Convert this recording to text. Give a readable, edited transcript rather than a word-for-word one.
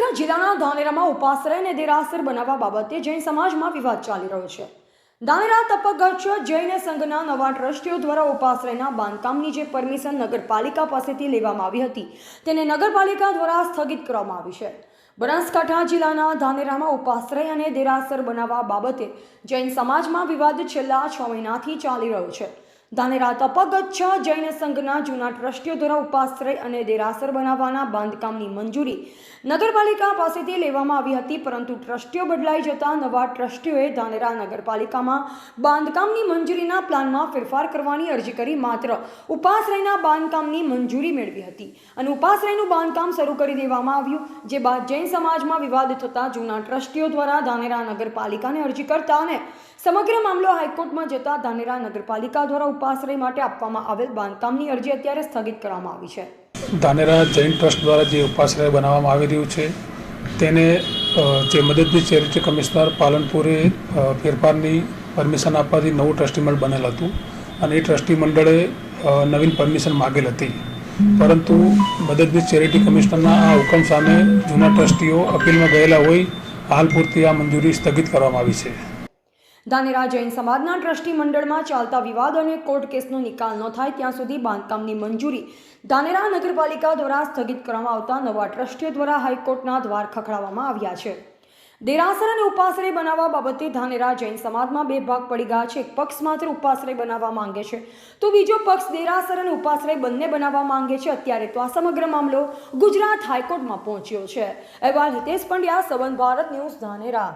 બનાસકાંઠા જિલ્લાના ધાનેરામાં ઉપાશ્રય અને દેરાસર બનાવવા બાબતે જૈન સમાજમાં વિવાદ ચાલી રહ્યો છે. ધાનેરા તપગચ્છ જૈન સંઘના નવા ટ્રસ્ટીઓ દ્વારા ઉપાશ્રયના બાંધકામની જે પરમિશન નગરપાલિકા પાસેથી લેવામાં આવી હતી તેને નગરપાલિકા દ્વારા સ્થગિત કરવામાં આવી છે. બનાસકાંઠા જિલ્લાના ધાનેરામાં ઉપાશ્રય અને દેરાસર બનાવવા બાબતે જૈન સમાજમાં વિવાદ છેલ્લા 6 મહિનાથી ચાલી રહ્યો છે. ધાનેરા તપગચ્છ જૈન સંઘના જૂના ટ્રસ્ટીઓ દ્વારા ઉપાશ્રય અને દેરાસર બનાવવાના બાંધકામની મંજૂરી નગરપાલિકા પાસેથી લેવામાં આવી હતી, પરંતુ ટ્રસ્ટીઓ બદલાઈ જતા નવા ટ્રસ્ટીઓએ ધાનેરા નગરપાલિકામાં બાંધકામની મંજૂરીના પ્લાનમાં ફેરફાર કરવાની અરજી કરી માત્ર ઉપાશ્રયના બાંધકામની મંજૂરી મેળવી હતી અને ઉપાશ્રયનું બાંધકામ શરૂ કરી દેવામાં આવ્યું. જે બાદ જૈન સમાજમાં વિવાદ થતા જૂના ટ્રસ્ટીઓ દ્વારા ધાનેરા નગરપાલિકાને અરજી કરતા અને સમગ્ર મામલો હાઈકોર્ટમાં જતા ધાનેરા નગરપાલિકા દ્વારા ઉપાશ્રય માટે આપવામાં આવેલ બાંધકામની અરજી અત્યારે સ્થગિત કરવામાં આવી છે. ધાનેરા જૈન ટ્રસ્ટ દ્વારા જે ઉપાશ્રય બનાવવામાં આવી રહ્યું છે તેને જે મદદનીશ ચેરિટી કમિશનર પાલનપુરે ફેરફારની પરમિશન આપવાથી નવું ટ્રસ્ટી મંડળ બનેલ હતું અને એ ટ્રસ્ટી મંડળે નવીન પરમિશન માગેલ હતી, પરંતુ મદદનીશ ચેરિટી કમિશનરના આ હુકમ સામે જૂના ટ્રસ્ટીઓ અપીલમાં ગયેલા હોય હાલ પૂરતી આ મંજૂરી સ્થગિત કરવામાં આવી છે. ધાનેરા જૈન સમાજના ટ્રસ્ટી મંડળમાં ચાલતા વિવાદ અને કોર્ટ કેસનો નિકાલ ન થાય ત્યાં સુધી બાંધકામની મંજૂરી ધાનેરા નગરપાલિકા દ્વારા સ્થગિત કરવામાં આવતા નવા ટ્રસ્ટીઓ દ્વારા હાઈકોર્ટના દ્વાર ખખડાવવામાં આવ્યા છે. દેરાસર અને ઉપાશ્રય બનાવવા બાબતે ધાનેરા જૈન સમાજમાં બે ભાગ પડી ગયા છે. એક પક્ષ માત્ર ઉપાશ્રય બનાવવા માંગે છે તો બીજો પક્ષ દેરાસર અને ઉપાશ્રય બંને બનાવવા માંગે છે. અત્યારે તો આ સમગ્ર મામલો ગુજરાત હાઈકોર્ટમાં પહોંચ્યો છે. અહેવાલ હિતેશ પંડ્યા, સંબંધ ભારત ન્યૂઝ, ધાનેરા.